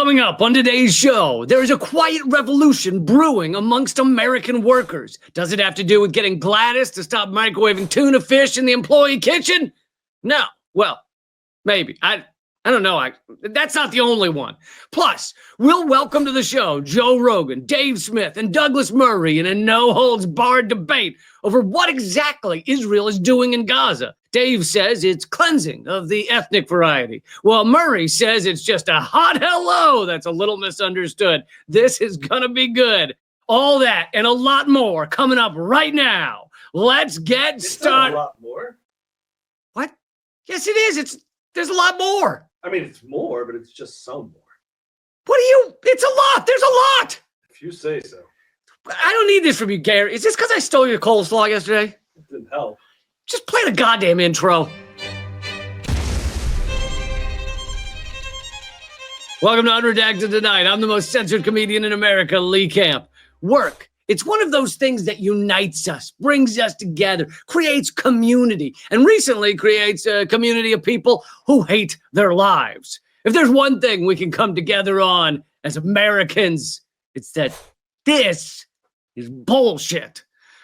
Coming up on today's show, there is a quiet revolution brewing amongst American workers. Does it have to do with getting Gladys to stop microwaving tuna fish in the employee kitchen? No. Well, maybe. I don't know. That's not the only one. Plus, we'll welcome to the show Joe Rogan, Dave Smith, and Douglas Murray in a no-holds-barred debate over what exactly Israel is doing in Gaza. Dave says it's cleansing of the ethnic variety, while Murray says it's just a hot hello that's a little misunderstood. This is gonna be good. All that and a lot more coming up right now. Let's get started. A lot more? What? Yes, it is. There's a lot more. I mean, it's more, but it's just some more. It's a lot. There's a lot. If you say so. I don't need this from you, Gary. Is this because I stole your coleslaw yesterday? It didn't help. Just play the goddamn intro. Welcome to Unredacted Tonight. I'm the most censored comedian in America, Lee Camp. Work. It's one of those things that unites us, brings us together, creates community, and recently creates a community of people who hate their lives. If there's one thing we can come together on as Americans, it's that this is bullshit.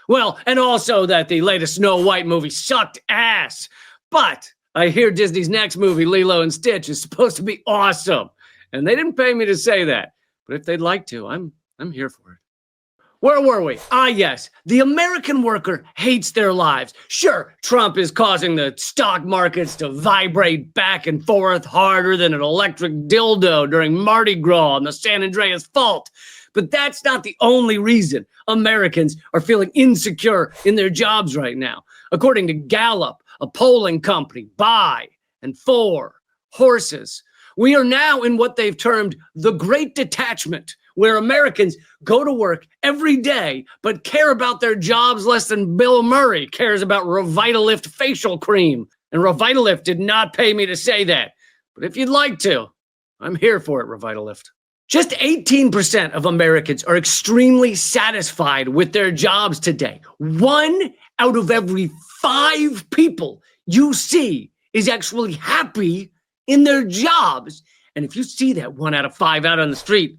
Well, and also that the latest Snow White movie sucked ass. But I hear Disney's next movie, Lilo and Stitch, is supposed to be awesome. And they didn't pay me to say that. But if they'd like to, I'm here for it. Where were we? Yes, the American worker hates their lives. Sure, Trump is causing the stock markets to vibrate back and forth harder than an electric dildo during Mardi Gras on the San Andreas Fault. But that's not the only reason Americans are feeling insecure in their jobs right now. According to Gallup, a polling company by and for horses, we are now in what they've termed the Great Detachment, where Americans go to work every day but care about their jobs less than Bill Murray cares about Revitalift facial cream. And Revitalift did not pay me to say that. But if you'd like to, I'm here for it, Revitalift. Just 18% of Americans are extremely satisfied with their jobs today. 1 out of every 5 people you see is actually happy in their jobs. And if you see that 1 out of 5 out on the street,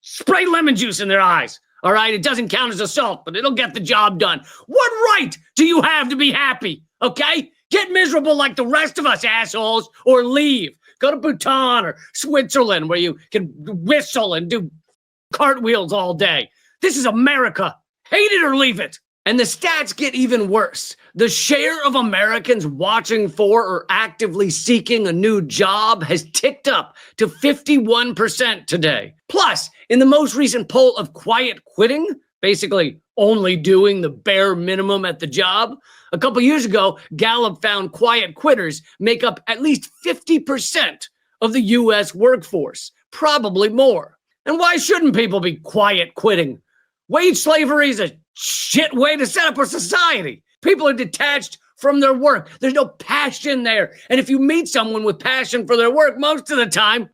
spray lemon juice in their eyes. All right, it doesn't count as assault, but it'll get the job done. What right do you have to be happy? Okay? Get miserable like the rest of us, assholes, or leave. Go to Bhutan or Switzerland where you can whistle and do cartwheels all day. This is America. Hate it or leave it. And the stats get even worse. The share of Americans watching for or actively seeking a new job has ticked up to 51% today. Plus, in the most recent poll of quiet quitting, basically only doing the bare minimum at the job, a couple years ago, Gallup found quiet quitters make up at least 50% of the U.S. workforce, probably more. And why shouldn't people be quiet quitting? Wage slavery is a shit way to set up a society. People are detached from their work. There's no passion there. And if you meet someone with passion for their work, most of the time,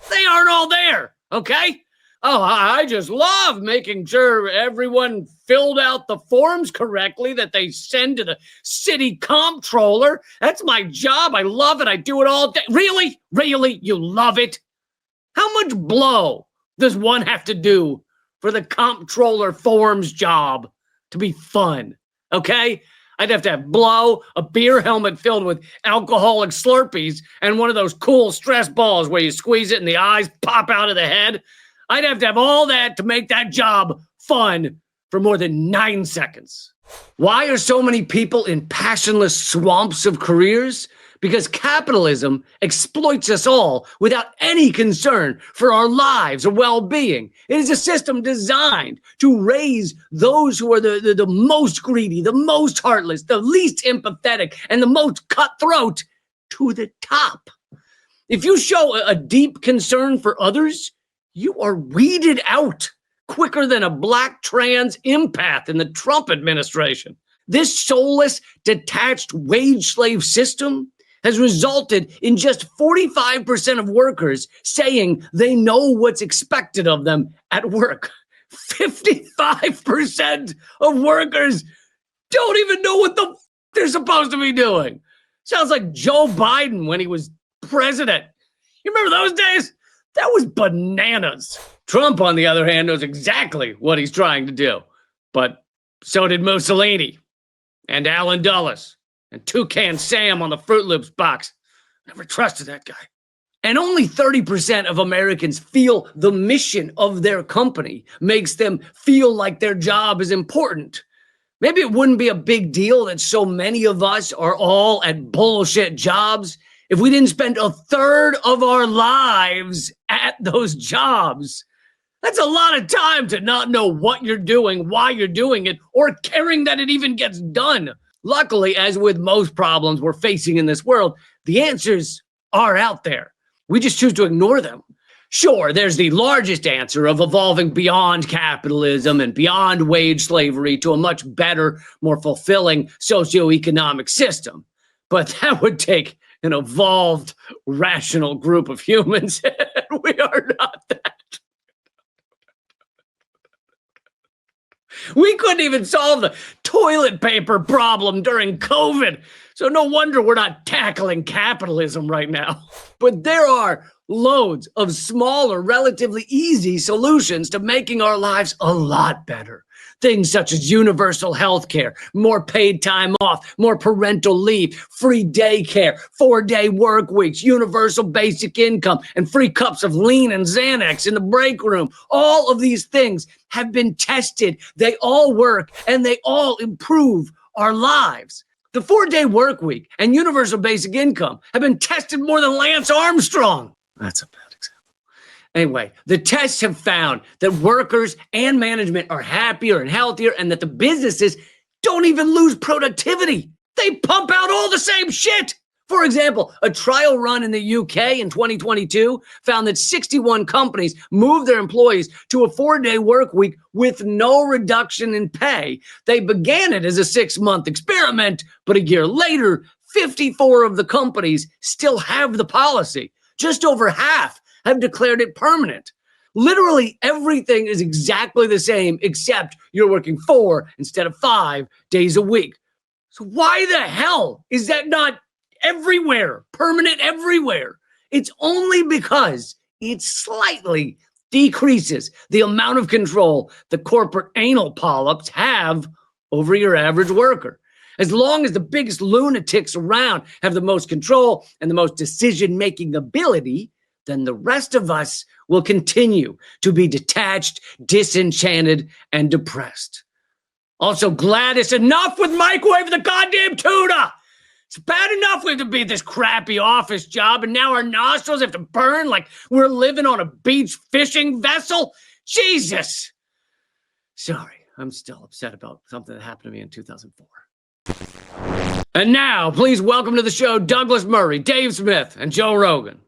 they aren't all there, okay? Oh, I just love making sure everyone filled out the forms correctly that they send to the city comptroller. That's my job. I love it. I do it all day. Really? Really? You love it? How much blow does one have to do for the comptroller forms job to be fun? Okay? I'd have to have blow, a beer helmet filled with alcoholic Slurpees, and one of those cool stress balls where you squeeze it and the eyes pop out of the head. I'd have to have all that to make that job fun for more than 9 seconds. Why are so many people in passionless swamps of careers? Because capitalism exploits us all without any concern for our lives or well-being. It is a system designed to raise those who are the most greedy, the most heartless, the least empathetic, and the most cutthroat to the top. If you show a deep concern for others, you are weeded out quicker than a black trans empath in the Trump administration. This soulless, detached wage slave system has resulted in just 45% of workers saying they know what's expected of them at work. 55% of workers don't even know what they're supposed to be doing. Sounds like Joe Biden when he was president. You remember those days? That was bananas. Trump, on the other hand, knows exactly what he's trying to do. But so did Mussolini and Alan Dulles and Toucan Sam on the Fruit Loops box. Never trusted that guy. And only 30% of Americans feel the mission of their company makes them feel like their job is important. Maybe it wouldn't be a big deal that so many of us are all at bullshit jobs if we didn't spend a third of our lives at those jobs. That's a lot of time to not know what you're doing, why you're doing it, or caring that it even gets done. Luckily, as with most problems we're facing in this world, the answers are out there. We just choose to ignore them. Sure, there's the largest answer of evolving beyond capitalism and beyond wage slavery to a much better, more fulfilling socioeconomic system. But that would take an evolved, rational group of humans. We are not that. We couldn't even solve the toilet paper problem during COVID. So no wonder we're not tackling capitalism right now. But there are loads of smaller, relatively easy solutions to making our lives a lot better. Things such as universal health care, more paid time off, more parental leave, free daycare, 4-day work weeks, universal basic income, and free cups of lean and Xanax in the break room. All of these things have been tested. They all work, and they all improve our lives. The 4-day work week and universal basic income have been tested more than Lance Armstrong. That's a bad example. Anyway, the tests have found that workers and management are happier and healthier, and that the businesses don't even lose productivity. They pump out all the same shit. For example, a trial run in the UK in 2022 found that 61 companies moved their employees to a 4-day work week with no reduction in pay. They began it as a 6-month experiment, but a year later, 54 of the companies still have the policy. Just over half have declared it permanent. Literally everything is exactly the same, except you're working 4 instead of 5 days a week. So why the hell is that not everywhere, permanent everywhere? It's only because it slightly decreases the amount of control the corporate anal polyps have over your average worker. As long as the biggest lunatics around have the most control and the most decision-making ability, then the rest of us will continue to be detached, disenchanted, and depressed. Also, Gladys, enough with microwave the goddamn tuna! It's bad enough we have to be at this crappy office job, and now our nostrils have to burn like we're living on a beach fishing vessel? Jesus! Sorry, I'm still upset about something that happened to me in 2004. And now, please welcome to the show Douglas Murray, Dave Smith, and Joe Rogan.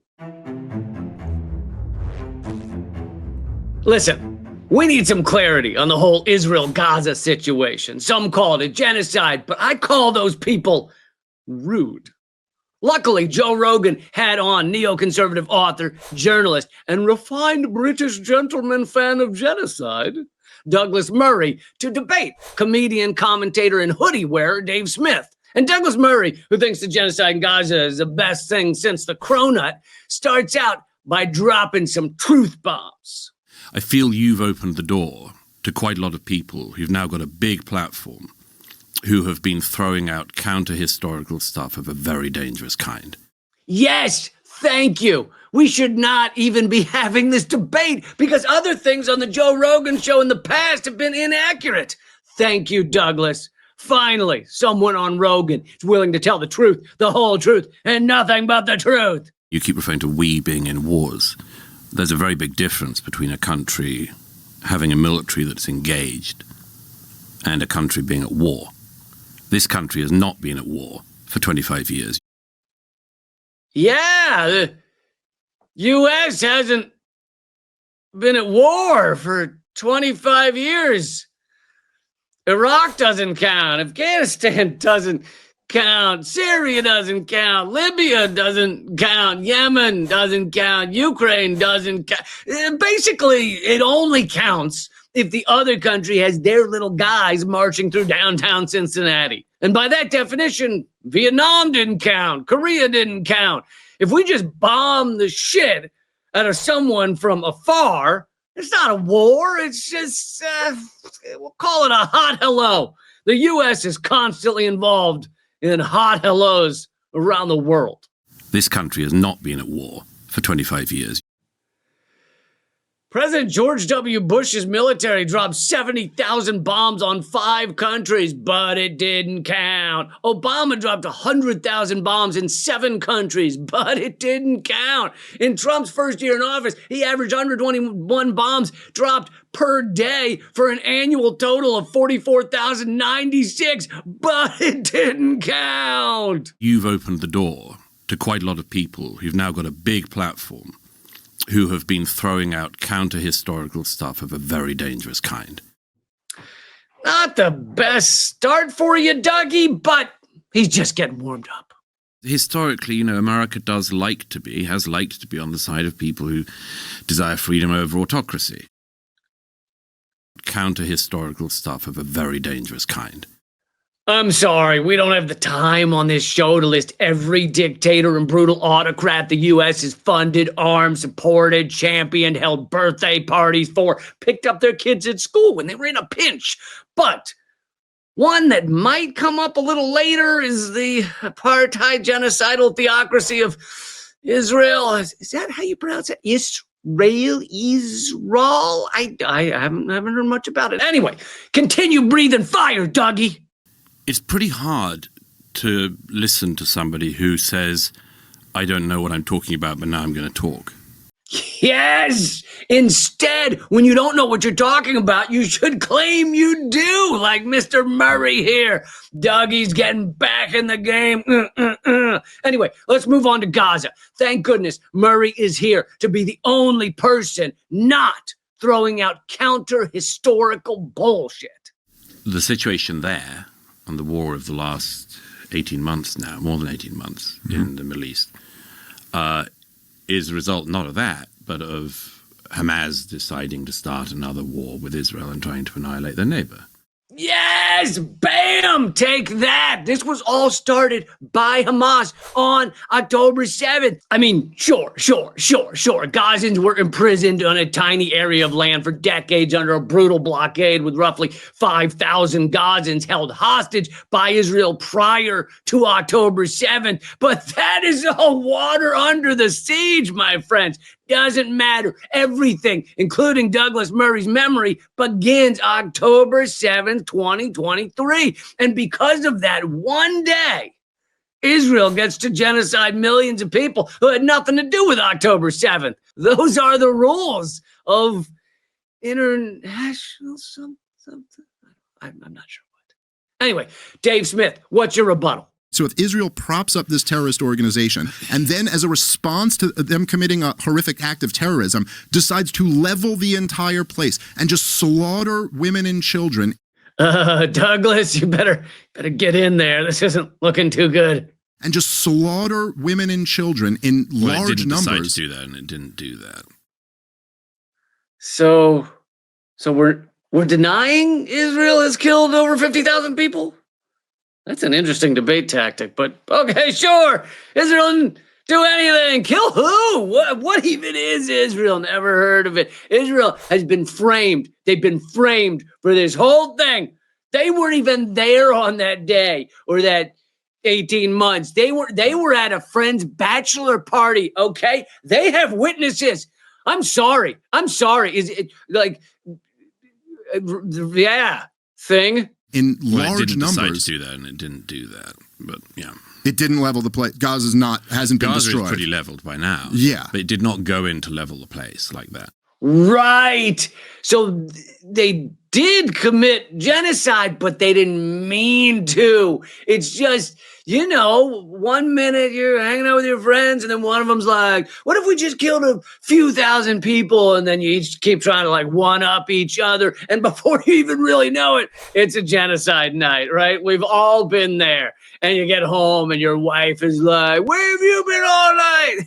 Listen, we need some clarity on the whole Israel-Gaza situation. Some call it genocide, but I call those people rude. Luckily, Joe Rogan had on neoconservative author, journalist, and refined British gentleman fan of genocide, Douglas Murray, to debate comedian, commentator, and hoodie wearer Dave Smith. And Douglas Murray, who thinks the genocide in Gaza is the best thing since the cronut, starts out by dropping some truth bombs. I feel you've opened the door to quite a lot of people who've now got a big platform who have been throwing out counter-historical stuff of a very dangerous kind. Yes, thank you. We should not even be having this debate because other things on the Joe Rogan show in the past have been inaccurate. Thank you, Douglas. Finally, someone on Rogan is willing to tell the truth, the whole truth, and nothing but the truth. You keep referring to we being in wars. There's a very big difference between a country having a military that's engaged and a country being at war. This country has not been at war for 25 years. Yeah, the U.S. hasn't been at war for 25 years. Iraq doesn't count. Afghanistan doesn't count. Syria doesn't count. Libya doesn't count. Yemen doesn't count. Ukraine doesn't count. Basically, it only counts if the other country has their little guys marching through downtown Cincinnati. And by that definition, Vietnam didn't count. Korea didn't count. If we just bomb the shit out of someone from afar, it's not a war. It's just, we'll call it a hot hello. The U.S. is constantly involved in hot hellos around the world. This country has not been at war for 25 years. President George W. Bush's military dropped 70,000 bombs on 5 countries, but it didn't count. Obama dropped 100,000 bombs in 7 countries, but it didn't count. In Trump's first year in office, he averaged 121 bombs dropped per day for an annual total of 44,096, but it didn't count. You've opened the door to quite a lot of people who've now got a big platform who have been throwing out counter-historical stuff of a very dangerous kind. Not the best start for you, Dougie, but he's just getting warmed up. Historically, America has liked to be on the side of people who desire freedom over autocracy. Counter-historical stuff of a very dangerous kind. I'm sorry, we don't have the time on this show to list every dictator and brutal autocrat the U.S. has funded, armed, supported, championed, held birthday parties for, picked up their kids at school when they were in a pinch. But one that might come up a little later is the apartheid genocidal theocracy of Israel. Is that how you pronounce it? Israel? I haven't heard much about it. Anyway, continue breathing fire, Dougie. It's pretty hard to listen to somebody who says, I don't know what I'm talking about, but now I'm going to talk. Yes! Instead, when you don't know what you're talking about, you should claim you do, like Mr. Murray here. Dougie's getting back in the game. Anyway, let's move on to Gaza. Thank goodness Murray is here to be the only person not throwing out counter-historical bullshit. The situation there, and the war of the last 18 months now, more than 18 months in the Middle East, is a result not of that, but of Hamas deciding to start another war with Israel and trying to annihilate their neighbor. Yes! Bam! Take that! This was all started by Hamas on October 7th. I mean, sure. Gazans were imprisoned on a tiny area of land for decades under a brutal blockade with roughly 5,000 Gazans held hostage by Israel prior to October 7th. But that is all water under the siege, my friends. Doesn't matter. Everything, including Douglas Murray's memory, begins October 7th, 2023. And because of that one day, Israel gets to genocide millions of people who had nothing to do with October 7th. Those are the rules of international something. I'm not sure what. Anyway, Dave Smith, what's your rebuttal? So if Israel props up this terrorist organization and then as a response to them committing a horrific act of terrorism, decides to level the entire place and just slaughter women and children. Douglas, you better get in there. This isn't looking too good. And just slaughter women and children in large numbers. It didn't decide to do that, and it didn't do that. So we're denying Israel has killed over 50,000 people? That's an interesting debate tactic, but okay, sure. Israel didn't do anything. Kill who? What even is Israel? Never heard of it. Israel has been framed. They've been framed for this whole thing. They weren't even there on that day or that 18 months. They were at a friend's bachelor party, okay? They have witnesses. I'm sorry. Is it like, yeah, thing? In It large didn't decide numbers. to do that, and it didn't do that. But yeah, it didn't level the place. Hasn't been Gaza destroyed. is pretty leveled by now. Yeah, but it did not go in to level the place like that. Right. So they did commit genocide, but they didn't mean to. It's just, 1 minute you're hanging out with your friends, and then one of them's like, what if we just killed a few thousand people? And then you each keep trying to one-up each other. And before you even really know it, it's a genocide night, right? We've all been there. And you get home and your wife is like, where have you been all night?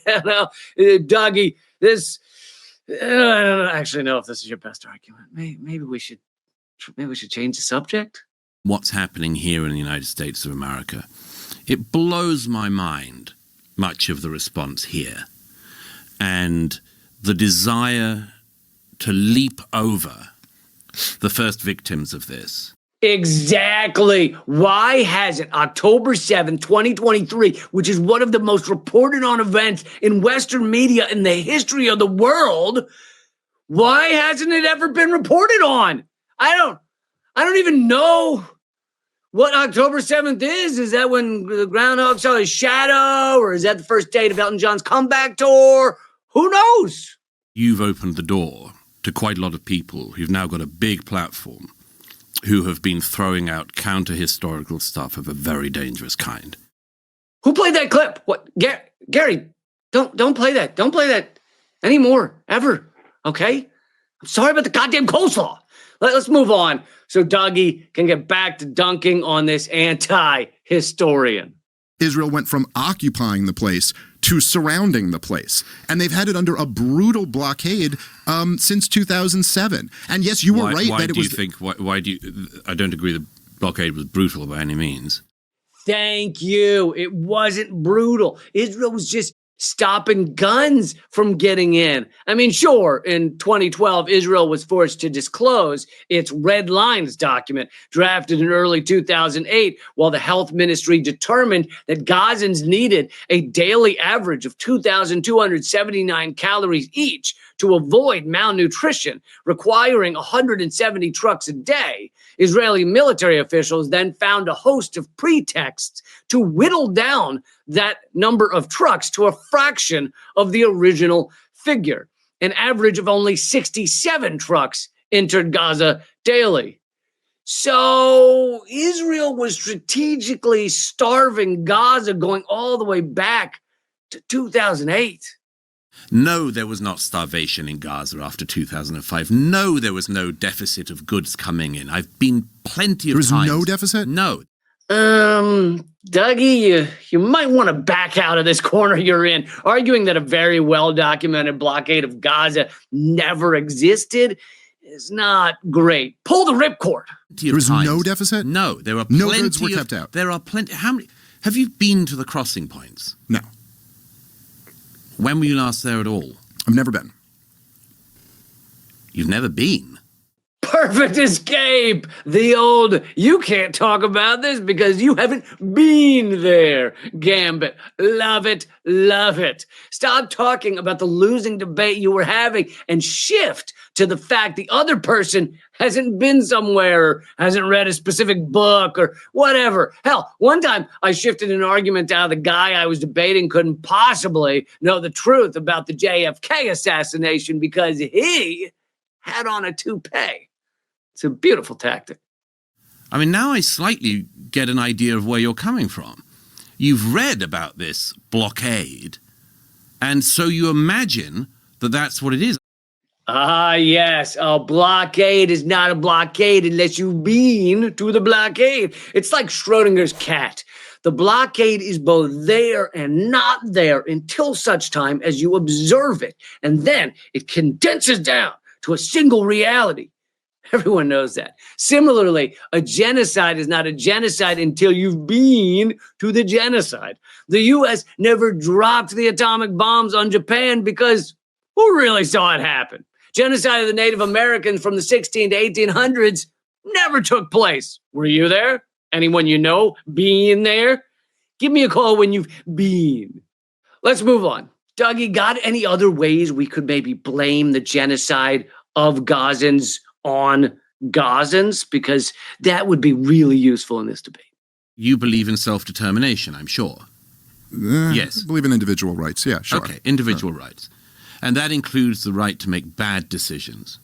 Dougie, this... I don't actually know if this is your best argument. Maybe we should change the subject. What's happening here in the United States of America? It blows my mind, much of the response here. And the desire to leap over the first victims of this. Exactly. Why hasn't October 7th, 2023, which is one of the most reported on events in Western media in the history of the world, why hasn't it ever been reported on? I don't even know what October 7th is. Is that when the groundhog saw his shadow, or is that the first date of Elton John's comeback tour? Who knows? You've opened the door to quite a lot of people who've now got a big platform who have been throwing out counter-historical stuff of a very dangerous kind. Who played that clip? What? Gary, don't play that. Don't play that anymore, ever, okay? I'm sorry about the goddamn coleslaw. Let's move on so Dougie can get back to dunking on this anti-historian. Israel went from occupying the place to surrounding the place. And they've had it under a brutal blockade since 2007. And yes, you were right that it was... Why do you... I don't agree the blockade was brutal by any means. Thank you. It wasn't brutal. Israel was just stopping guns from getting in. I mean, sure, in 2012, Israel was forced to disclose its Red Lines document, drafted in early 2008, while the health ministry determined that Gazans needed a daily average of 2,279 calories each to avoid malnutrition, requiring 170 trucks a day. Israeli military officials then found a host of pretexts to whittle down that number of trucks to a fraction of the original figure. An average of only 67 trucks entered Gaza daily. So Israel was strategically starving Gaza going all the way back to 2008. No, there was not starvation in Gaza after 2005. No, there was no deficit of goods coming in. I've been plenty of times. There was no deficit? No. Dougie, you might want to back out of this corner you're in. Arguing that a very well-documented blockade of Gaza never existed is not great. Pull the ripcord. There was no deficit? No, there are plenty. No goods were kept out. There are plenty. How many? Have you been to the crossing points? No. When were you last there at all? I've never been. You've never been? Perfect escape. The old, you can't talk about this because you haven't been there gambit. Love it, love it. Stop talking about the losing debate you were having and shift to the fact the other person hasn't been somewhere or hasn't read a specific book or whatever. Hell, one time I shifted an argument to how the guy I was debating couldn't possibly know the truth about the JFK assassination because he had on a toupee. It's a beautiful tactic. I mean, now I slightly get an idea of where you're coming from. You've read about this blockade, and so you imagine that that's what it is. Ah, yes. A blockade is not a blockade unless you've been to the blockade. It's like Schrodinger's cat. The blockade is both there and not there until such time as you observe it, and then it condenses down to a single reality. Everyone knows that. Similarly, a genocide is not a genocide until you've been to the genocide. The U.S. never dropped the atomic bombs on Japan because who really saw it happen? Genocide of the Native Americans from the 16 to 1800s never took place. Were you there? Anyone you know being there? Give me a call when you've been. Let's move on. Dougie, got any other ways we could maybe blame the genocide of Gazans on Gazans? Because that would be really useful in this debate. You believe in self-determination, I'm sure. Yes. I believe in individual rights. Yeah, sure. Okay, individual rights. And that includes the right to make bad decisions.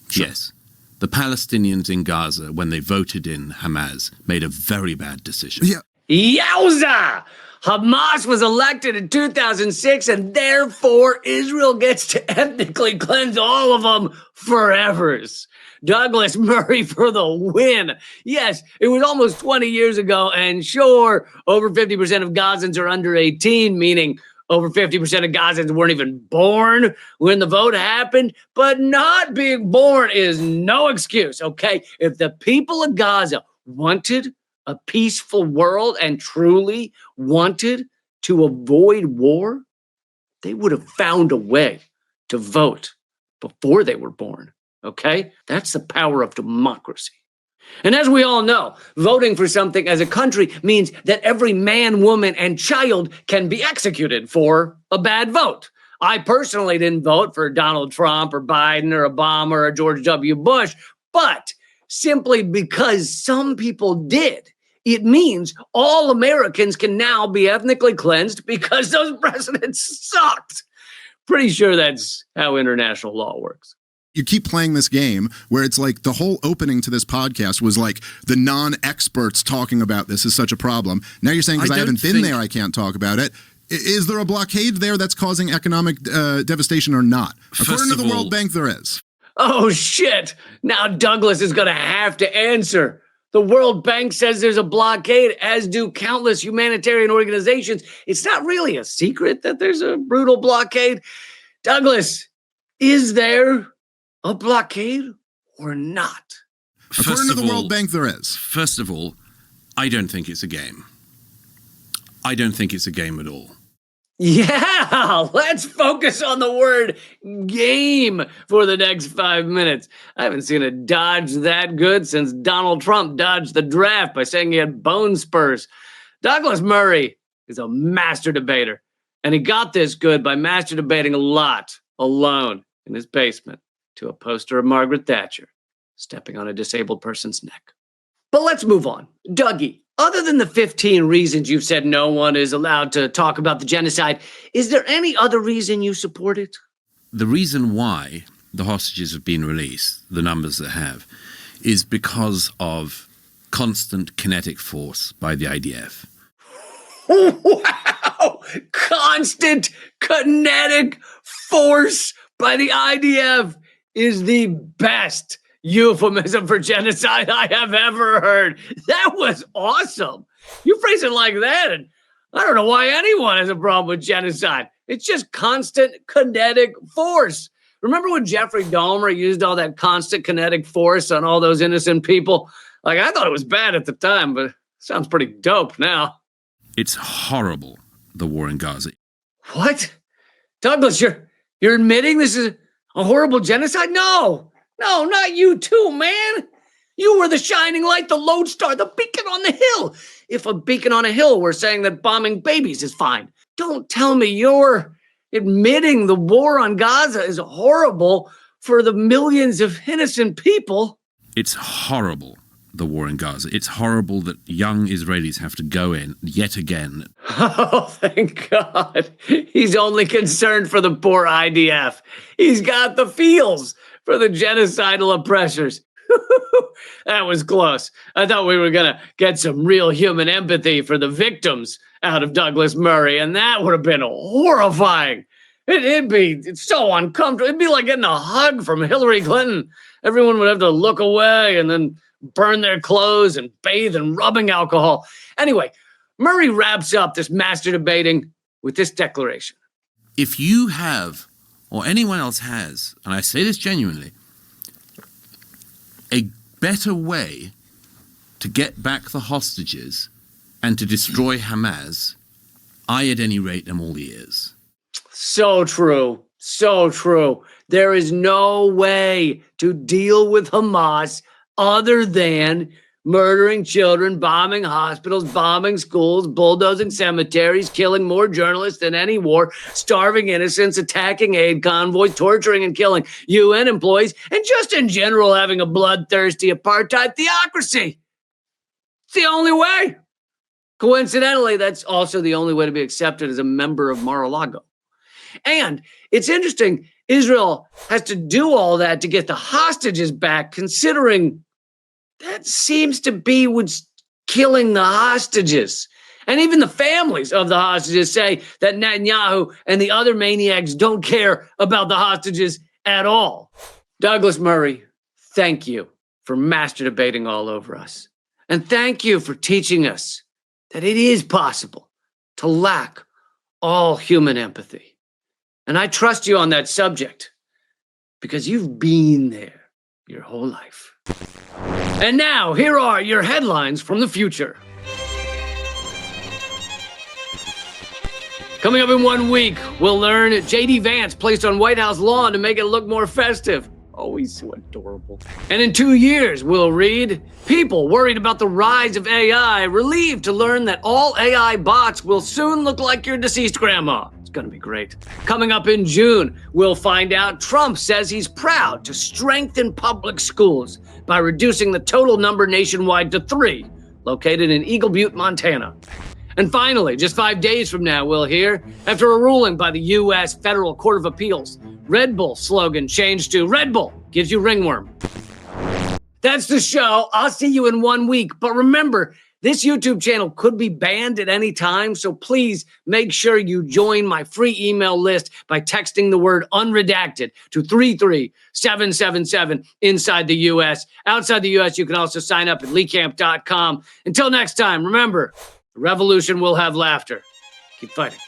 Sure. Yes. The Palestinians in Gaza, when they voted in Hamas, made a very bad decision. Yeah. Yowza! Hamas was elected in 2006, and therefore Israel gets to ethnically cleanse all of them forevers. Douglas Murray for the win. Yes, it was almost 20 years ago, and sure, over 50% of Gazans are under 18, meaning over 50% of Gazans weren't even born when the vote happened, but not being born is no excuse, okay? If the people of Gaza wanted a peaceful world and truly wanted to avoid war, they would have found a way to vote before they were born. Okay? That's the power of democracy. And as we all know, voting for something as a country means that every man, woman, and child can be executed for a bad vote. I personally didn't vote for Donald Trump or Biden or Obama or George W. Bush, but simply because some people did, it means all Americans can now be ethnically cleansed because those presidents sucked. Pretty sure that's how international law works. You keep playing this game where it's like the whole opening to this podcast was like the non-experts talking about this is such a problem. Now you're saying because I haven't been there, I can't talk about it. Is there a blockade there that's causing economic devastation or not? According to the World Bank, there is. Oh, shit. Now Douglas is going to have to answer. The World Bank says there's a blockade, as do countless humanitarian organizations. It's not really a secret that there's a brutal blockade. Douglas, is there a blockade or not? According to the World Bank, there is. First of all, I don't think it's a game. I don't think it's a game at all. Yeah, let's focus on the word game for the next 5 minutes. I haven't seen a dodge that good since Donald Trump dodged the draft by saying he had bone spurs. Douglas Murray is a master debater, and he got this good by master debating a lot alone in his basement to a poster of Margaret Thatcher stepping on a disabled person's neck. But let's move on. Dougie, other than the 15 reasons you've said no one is allowed to talk about the genocide, is there any other reason you support it? The reason why the hostages have been released, the numbers that have, is because of constant kinetic force by the IDF. Wow! Constant kinetic force by the IDF is the best euphemism for genocide I have ever heard. That was awesome. You phrase it like that, and I don't know why anyone has a problem with genocide. It's just constant kinetic force. Remember when Jeffrey Dahmer used all that constant kinetic force on all those innocent people? Like, I thought it was bad at the time, but it sounds pretty dope now. It's horrible, the war in Gaza. What? Douglas, you're admitting this is a horrible genocide? No, not you too, man. You were the shining light, the lodestar, the beacon on the hill. If a beacon on a hill were saying that bombing babies is fine, don't tell me you're admitting the war on Gaza is horrible for the millions of innocent people. It's horrible, the war in Gaza. It's horrible that young Israelis have to go in yet again. Oh, thank God. He's only concerned for the poor IDF. He's got the feels for the genocidal oppressors. That was close. I thought we were going to get some real human empathy for the victims out of Douglas Murray, and that would have been horrifying. It's so uncomfortable. It'd be like getting a hug from Hillary Clinton. Everyone would have to look away and then burn their clothes and bathe in rubbing alcohol. Anyway, Murray wraps up this master debating with this declaration. If you have, or anyone else has, and I say this genuinely, a better way to get back the hostages and to destroy Hamas, I at any rate am all ears. So true. So true. There is no way to deal with Hamas other than murdering children, bombing hospitals, bombing schools, bulldozing cemeteries, killing more journalists than any war, starving innocents, attacking aid convoys, torturing and killing UN employees, and just in general having a bloodthirsty apartheid theocracy. It's the only way. Coincidentally, that's also the only way to be accepted as a member of Mar-a-Lago. And it's interesting, Israel has to do all that to get the hostages back, considering that seems to be what's killing the hostages. And even the families of the hostages say that Netanyahu and the other maniacs don't care about the hostages at all. Douglas Murray, thank you for master debating all over us. And thank you for teaching us that it is possible to lack all human empathy. And I trust you on that subject because you've been there your whole life. And now, here are your headlines from the future. Coming up in 1 week, we'll learn J.D. Vance placed on White House lawn to make it look more festive. Oh, he's so adorable. And in 2 years, we'll read people worried about the rise of AI, relieved to learn that all AI bots will soon look like your deceased grandma. It's going to be great. Coming up in June, we'll find out Trump says he's proud to strengthen public schools by reducing the total number nationwide to 3, located in Eagle Butte, Montana. And finally, just 5 days from now, we'll hear, after a ruling by the U.S. Federal Court of Appeals, Red Bull slogan changed to Red Bull gives you ringworm. That's the show. I'll see you in 1 week. But remember, this YouTube channel could be banned at any time, so please make sure you join my free email list by texting the word unredacted to 33777 inside the U.S. Outside the U.S., you can also sign up at leecamp.com. Until next time, remember, the revolution will have laughter. Keep fighting.